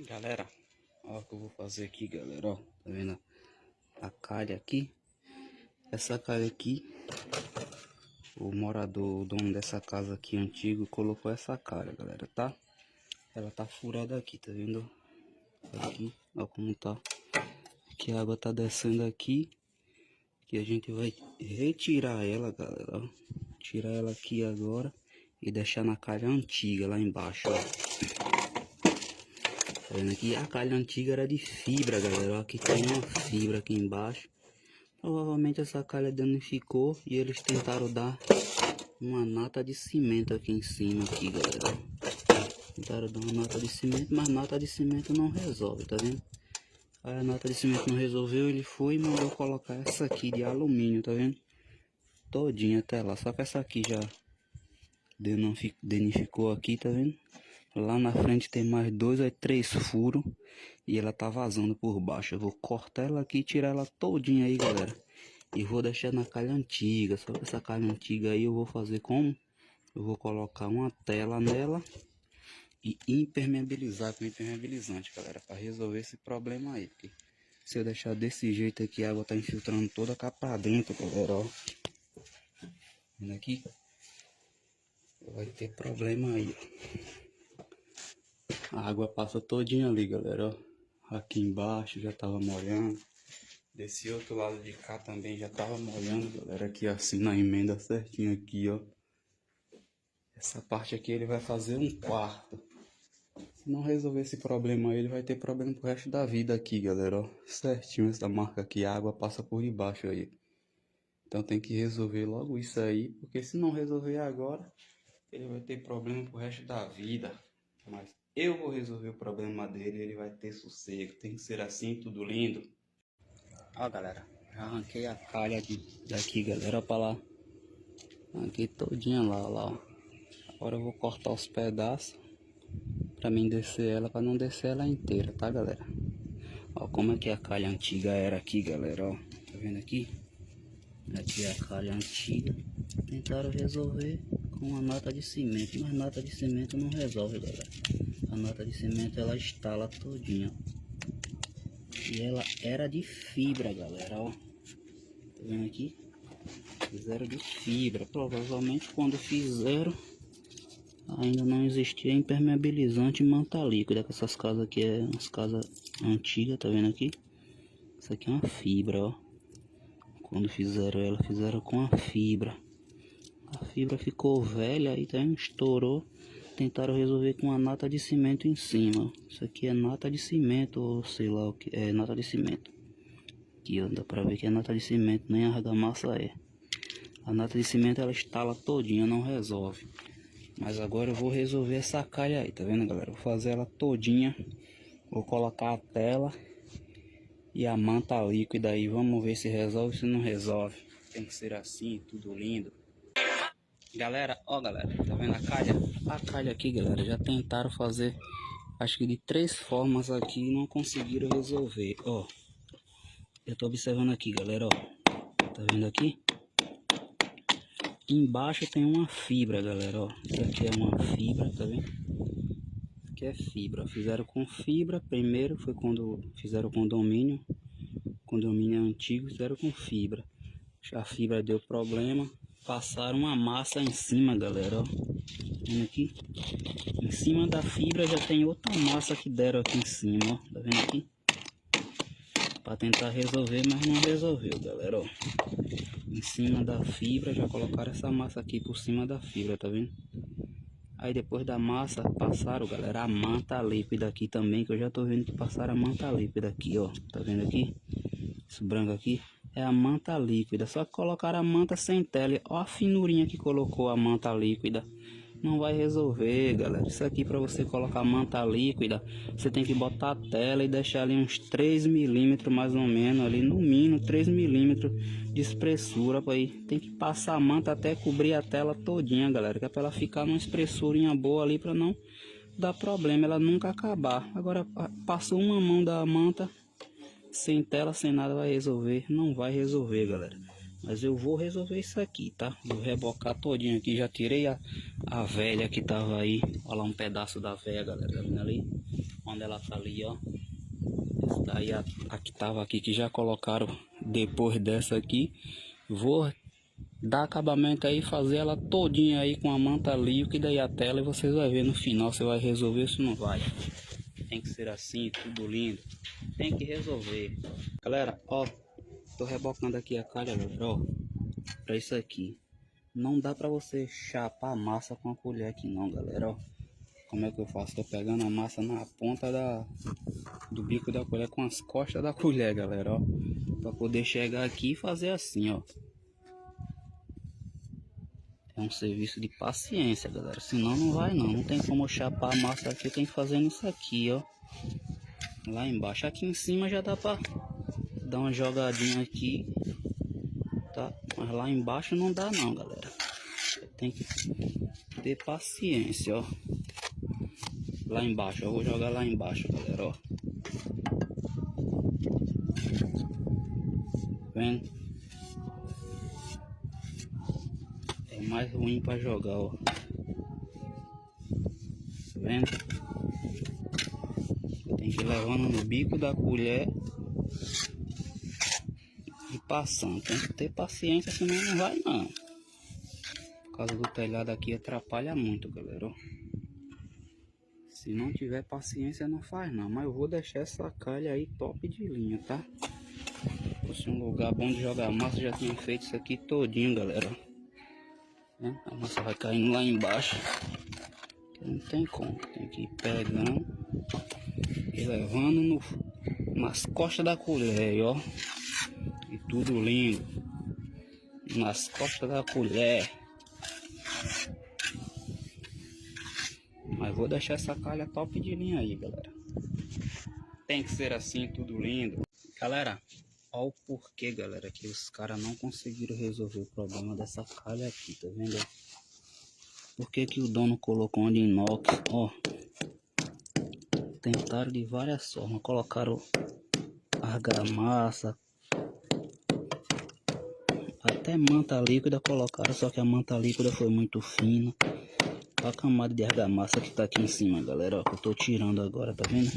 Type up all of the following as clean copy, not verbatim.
Galera, ó o que eu vou fazer aqui, galera, ó, tá vendo a calha aqui? Essa calha aqui, o morador, o dono dessa casa aqui antigo, colocou essa calha, galera, tá? Ela tá furada aqui, tá vendo? Aqui, ó como tá. Aqui a água tá descendo aqui, que a gente vai retirar ela, galera, ó. Tirar ela aqui agora e deixar na calha antiga lá embaixo, ó. Tá vendo aqui? A calha antiga era de fibra, galera. Ó, aqui tem uma fibra aqui embaixo. Provavelmente essa calha danificou e eles tentaram dar uma nata de cimento aqui em cima, aqui, galera. Tentaram dar uma nata de cimento, mas nata de cimento não resolve, tá vendo? Aí a nata de cimento não resolveu, ele foi e mandou colocar essa aqui de alumínio, tá vendo? Todinha até lá. Só que essa aqui já danificou aqui, tá vendo? Lá na frente tem mais 2 a 3 furos e ela tá vazando por baixo. Eu vou cortar ela aqui e tirar ela todinha aí, galera. E vou deixar na calha antiga. Só que essa calha antiga aí eu vou fazer como? Eu vou colocar uma tela nela e impermeabilizar com impermeabilizante, galera, para resolver esse problema aí. Porque se eu deixar desse jeito aqui, a água tá infiltrando toda cá pra dentro, galera, ó. Vendo aqui? Vai ter problema aí, ó. A água passa todinha ali, galera, ó. Aqui embaixo já tava molhando. Desse outro lado de cá também já tava molhando, galera. Aqui assim na emenda certinho aqui, ó. Essa parte aqui ele vai fazer um quarto. Se não resolver esse problema aí, ele vai ter problema pro resto da vida aqui, galera, ó. Certinho essa marca aqui, a água passa por debaixo aí. Então tem que resolver logo isso aí, porque se não resolver agora, ele vai ter problema pro resto da vida. Mas eu vou resolver o problema dele e ele vai ter sossego. Tem que ser assim, tudo lindo. Ó, galera, já arranquei a calha daqui, galera, ó, pra lá. Arranquei todinha lá, ó. Agora eu vou cortar os pedaços pra mim descer ela, pra não descer ela inteira, tá, galera? Ó, como é que a calha antiga era aqui, galera, ó. Tá vendo aqui? Aqui é a calha antiga. Tentaram resolver com uma nata de cimento, mas nata de cimento não resolve, galera. A nata de cimento ela estala todinha. E ela era de fibra, galera, ó. Tá vendo aqui? Fizeram de fibra. Provavelmente quando fizeram ainda não existia impermeabilizante e manta líquida. Que essas casas aqui é umas casas antigas, tá vendo aqui? Isso aqui é uma fibra, ó. Quando fizeram ela, fizeram com a fibra. A fibra ficou velha e também estourou. Tentaram resolver com a nata de cimento em cima. Isso aqui é nata de cimento, ou sei lá o que é, nata de cimento. Aqui ó, dá pra ver que é nata de cimento, nem argamassa é. A nata de cimento ela estala todinha, não resolve. Mas agora eu vou resolver essa calha aí, tá vendo, galera? Vou fazer ela todinha. Vou colocar a tela e a manta líquida aí. Vamos ver se resolve, se não resolve. Tem que ser assim, tudo lindo. Galera, ó, galera, tá vendo a calha? A calha aqui, galera, já tentaram fazer, acho que de 3 formas aqui e não conseguiram resolver, ó. Eu tô observando aqui, galera, ó. Tá vendo aqui? Embaixo tem uma fibra, galera, ó. Isso aqui é uma fibra, tá vendo? Isso aqui é fibra. Fizeram com fibra, primeiro foi quando fizeram condomínio. Condomínio antigo, fizeram com fibra. A fibra deu problema. Passaram uma massa em cima, galera, ó. Vendo aqui? Em cima da fibra já tem outra massa que deram aqui em cima, ó. Tá vendo aqui? Pra tentar resolver, mas não resolveu, galera, ó. Em cima da fibra já colocaram essa massa aqui por cima da fibra, tá vendo? Aí depois da massa passaram, galera, a manta líquida aqui também, que eu já tô vendo que passaram a manta líquida aqui, ó. Tá vendo aqui? Isso branco aqui é a manta líquida. Só que colocaram a manta sem tela. Ó a finurinha que colocou a manta líquida. Não vai resolver, galera. Isso aqui para você colocar manta líquida, você tem que botar a tela e deixar ali uns 3 milímetros mais ou menos, ali no mínimo 3 milímetros de espessura para ir. Tem que passar a manta até cobrir a tela todinha, galera, que é para ela ficar numa espessurinha boa ali para não dar problema, ela nunca acabar. Agora passou uma mão da manta sem tela, sem nada, vai resolver? Não vai resolver, galera. Mas eu vou resolver isso aqui, tá? Vou rebocar todinho aqui. Já tirei a velha que tava aí. Olha lá um pedaço da velha, galera. Tá vendo ali? Quando ela tá ali, ó. Essa daí a que tava aqui, que já colocaram depois dessa aqui. Vou dar acabamento aí, fazer ela todinha aí com a manta líquida e a tela, e vocês vão ver no final se vai resolver ou se não vai. Tem que ser assim, tudo lindo. Tem que resolver. Galera, ó, tô rebocando aqui a calha, galera, ó, pra isso aqui. Não dá pra você chapar a massa com a colher aqui não, galera, ó. Como é que eu faço? Tô pegando a massa na ponta do bico da colher, com as costas da colher, galera, ó. Pra poder chegar aqui e fazer assim, ó. É um serviço de paciência, galera. Senão não vai não. Não tem como chapar a massa aqui. Tem que fazer isso aqui, ó. Lá embaixo. Aqui em cima já dá pra dar uma jogadinha aqui, tá? Mas lá embaixo não dá não, galera. Tem que ter paciência, ó. Lá embaixo. Eu vou jogar lá embaixo, galera, ó. Vendo? É mais ruim pra jogar, ó. Vendo? Tem que ir levando no bico da colher e passando. Tem que ter paciência, senão não vai não. Por causa do telhado aqui atrapalha muito, galera, ó. Se não tiver paciência não faz não. Mas eu vou deixar essa calha aí top de linha, tá? Se fosse um lugar bom de jogar massa, já tinha feito isso aqui todinho, galera. A massa vai caindo lá embaixo. Não tem como. Tem que ir pegando e levando nas costas da colher, ó. E tudo lindo. Nas costas da colher. Mas vou deixar essa calha top de linha aí, galera. Tem que ser assim, tudo lindo. Galera, olha o porquê, galera, que os caras não conseguiram resolver o problema dessa calha aqui, tá vendo? Por que que o dono colocou um de inox? Ó, tentaram de várias formas. Colocaram argamassa, até manta líquida colocaram, só que a manta líquida foi muito fina. Olha a camada de argamassa que tá aqui em cima, galera, ó, que eu tô tirando agora, tá vendo?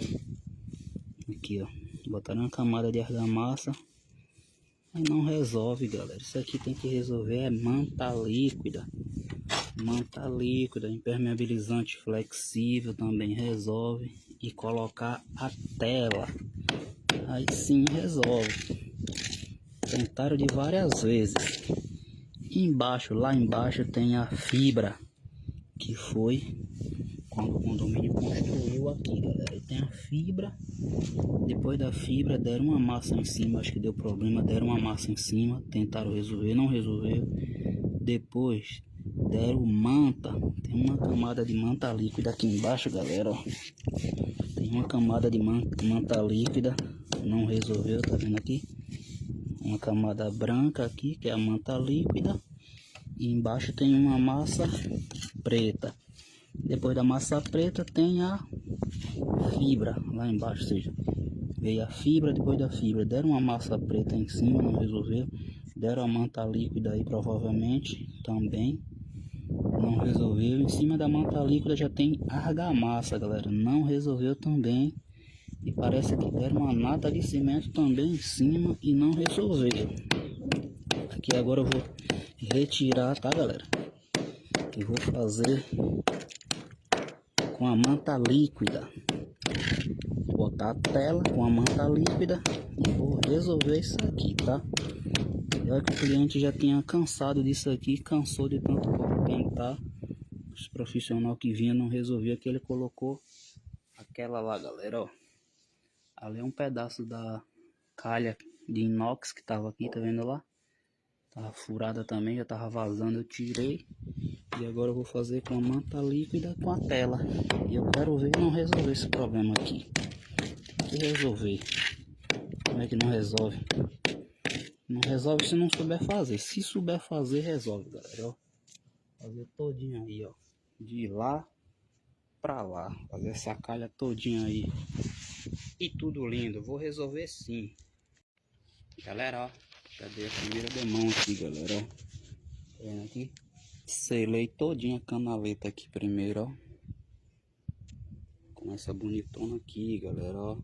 Aqui, ó, botaram uma camada de argamassa, mas não resolve, galera. Isso aqui tem que resolver é manta líquida. Manta líquida, impermeabilizante flexível também resolve. E colocar a tela, aí sim resolve. Tentaram de várias vezes. Embaixo, lá embaixo tem a fibra, que foi quando o condomínio construiu aqui, galera. E tem a fibra. Depois da fibra deram uma massa em cima, acho que deu problema, deram uma massa em cima, tentaram resolver, não resolveu. Depois deram manta, tem uma camada de manta líquida aqui embaixo, galera, ó. Tem uma camada de manta líquida, não resolveu, tá vendo aqui? Uma camada branca aqui, que é a manta líquida. E embaixo tem uma massa preta. Depois da massa preta tem a fibra lá embaixo, ou seja, veio a fibra, depois da fibra deram uma massa preta em cima, não resolveu. Deram a manta líquida aí provavelmente, também não resolveu. Em cima da manta líquida já tem argamassa, galera, não resolveu também. E parece que deram uma nata de cimento também em cima e não resolveu. Aqui agora eu vou retirar, tá, galera? E vou fazer com a manta líquida. Vou botar a tela com a manta líquida e vou resolver isso aqui, tá? Já que o cliente já tinha cansado disso aqui, cansou de tanto tentar. Os profissionais que vinham não resolvia, que ele colocou aquela lá, galera, ó. Ali é um pedaço da calha de inox que tava aqui, tá vendo lá? Tava furada também, já tava vazando, eu tirei. E agora eu vou fazer com a manta líquida com a tela. E eu quero ver não resolver esse problema aqui. Tem que resolver. Como é que não resolve? Não resolve se não souber fazer. Se souber fazer, resolve, galera, ó. Fazer todinho aí, ó. De lá pra lá. Fazer essa calha todinha aí. E tudo lindo. Vou resolver sim. Galera, ó. Já dei a primeira demão aqui, galera, ó. Vendo aqui? Selei todinha a canaleta aqui primeiro, ó. Nessa bonitona aqui, galera, ó.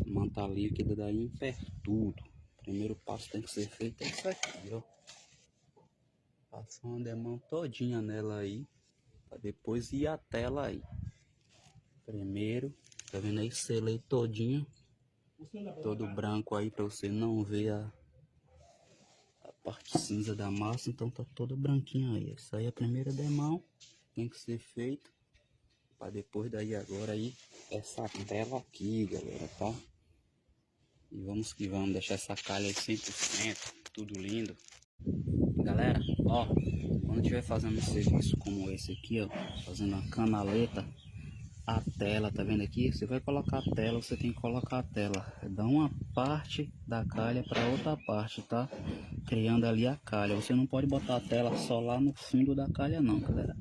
Manta líquida da Impertudo. Primeiro passo tem que ser feito é isso aqui, ó. Passar uma demão todinha nela aí, pra depois ir até ela aí. Primeiro, tá vendo aí? Selei todinho, todo branco aí pra você não ver a parte cinza da massa, então tá toda branquinha aí. Isso aí é a primeira demão, tem que ser feito. Pra depois daí agora aí, essa tela aqui, galera, tá? E vamos que vamos, deixar essa calha aí 100%, tudo lindo. Galera, ó, quando estiver fazendo um serviço como esse aqui, ó, fazendo a canaleta, a tela, tá vendo aqui? Você vai colocar a tela, você tem que colocar a tela da uma parte da calha para outra parte, tá? Criando ali a calha. Você não pode botar a tela só lá no fundo da calha não, galera.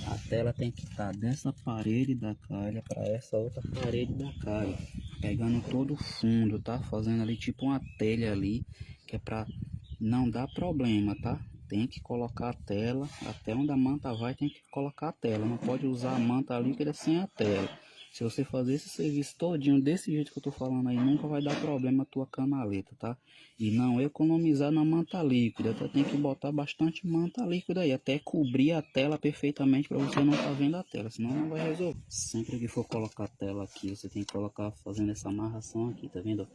A tela tem que estar dessa parede da calha para essa outra parede da calha, pegando todo o fundo, tá? Fazendo ali tipo uma telha ali, que é para não dar problema, tá? Tem que colocar a tela, até onde a manta vai tem que colocar a tela, não pode usar a manta líquida sem a tela. Se você fazer esse serviço todinho desse jeito que eu tô falando aí, nunca vai dar problema a tua canaleta, tá? E não economizar na manta líquida, tá? Tem que botar bastante manta líquida aí, até cobrir a tela perfeitamente para você não tá vendo a tela, senão não vai resolver. Sempre que for colocar a tela aqui, você tem que colocar fazendo essa amarração aqui, tá vendo?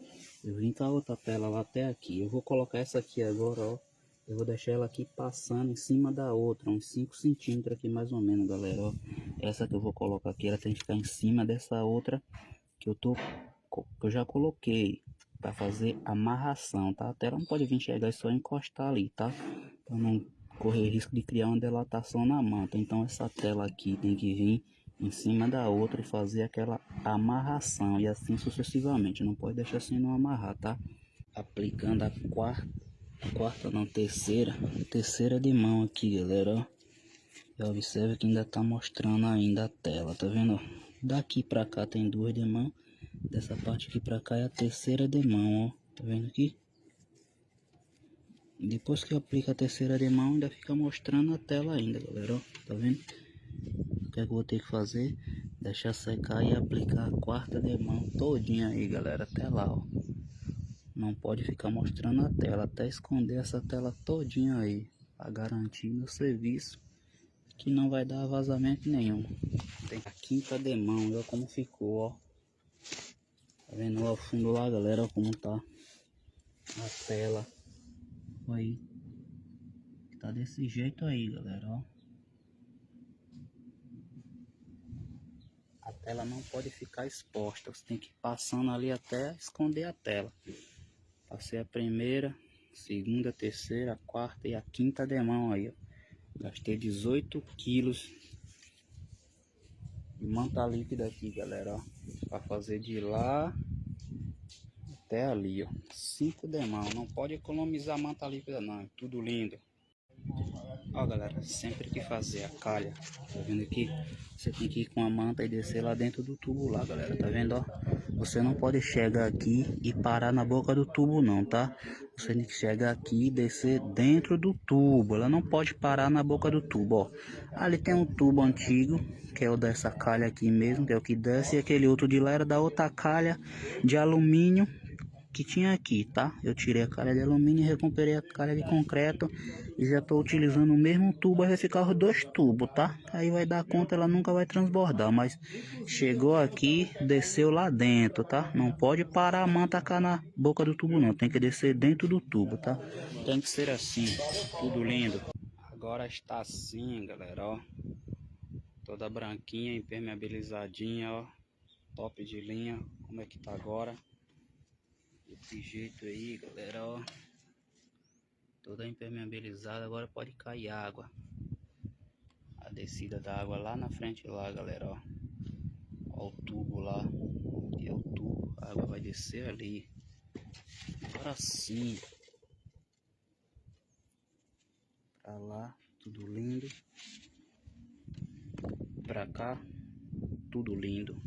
Eu vim com a outra tela lá até aqui, eu vou colocar essa aqui agora, ó. Eu vou deixar ela aqui passando em cima da outra, uns 5 centímetros aqui mais ou menos, galera, ó. Essa que eu vou colocar aqui, ela tem que ficar em cima dessa outra que eu já coloquei para fazer amarração, tá? A tela não pode vir chegar e só encostar ali, tá? Para não correr risco de criar uma dilatação na manta. Então essa tela aqui tem que vir em cima da outra e fazer aquela amarração e assim sucessivamente. Não pode deixar assim não amarrar, tá? Aplicando a quarta não, terceira de mão aqui, galera, ó. Já observa que ainda tá mostrando ainda a tela, tá vendo? Daqui pra cá tem duas de mão, dessa parte aqui pra cá é a terceira de mão, ó. Tá vendo aqui? Depois que aplica a terceira de mão, ainda fica mostrando a tela ainda, galera, ó. Tá vendo? O que é que eu vou ter que fazer? Deixar secar e aplicar a quarta de mão todinha aí, galera, até lá, ó. Não pode ficar mostrando a tela, até esconder essa tela todinha aí, para garantir meu serviço, que não vai dar vazamento nenhum. Tem a quinta de mão, olha como ficou, ó. Tá vendo lá o fundo lá, galera, ó, como tá a tela. Aí, tá desse jeito aí, galera, ó. A tela não pode ficar exposta, você tem que ir passando ali até esconder a tela. Passei a primeira, segunda, terceira, quarta e a quinta de mão aí, ó. Gastei 18 quilos de manta líquida aqui, galera, ó. Pra fazer de lá até ali, ó. 5 de mão. Não pode economizar manta líquida não, é tudo lindo. Ó, galera, sempre que fazer a calha, tá vendo aqui? Você tem que ir com a manta e descer lá dentro do tubo lá, galera, tá vendo, ó? Você não pode chegar aqui e parar na boca do tubo não, tá? Você tem que chegar aqui e descer dentro do tubo. Ela não pode parar na boca do tubo, ó. Ali tem um tubo antigo, que é o dessa calha aqui mesmo, que é o que desce. E aquele outro de lá era da outra calha de alumínio que tinha aqui, tá? Eu tirei a calha de alumínio e recuperei a calha de concreto e já estou utilizando o mesmo tubo, aí vai ficar os dois tubos, tá? Aí vai dar conta, ela nunca vai transbordar, mas chegou aqui, desceu lá dentro, tá? Não pode parar a manta cá na boca do tubo não, tem que descer dentro do tubo, tá? Tem que ser assim, tudo lindo. Agora está assim, galera, ó. Toda branquinha, impermeabilizadinha, ó. Top de linha, como é que tá agora? Desse jeito aí, galera, ó. Toda impermeabilizada, agora pode cair água. A descida da água lá na frente lá, galera, ó. Ó o tubo lá. E é o tubo, a água vai descer ali. Agora sim. Pra lá, tudo lindo. Pra cá, tudo lindo.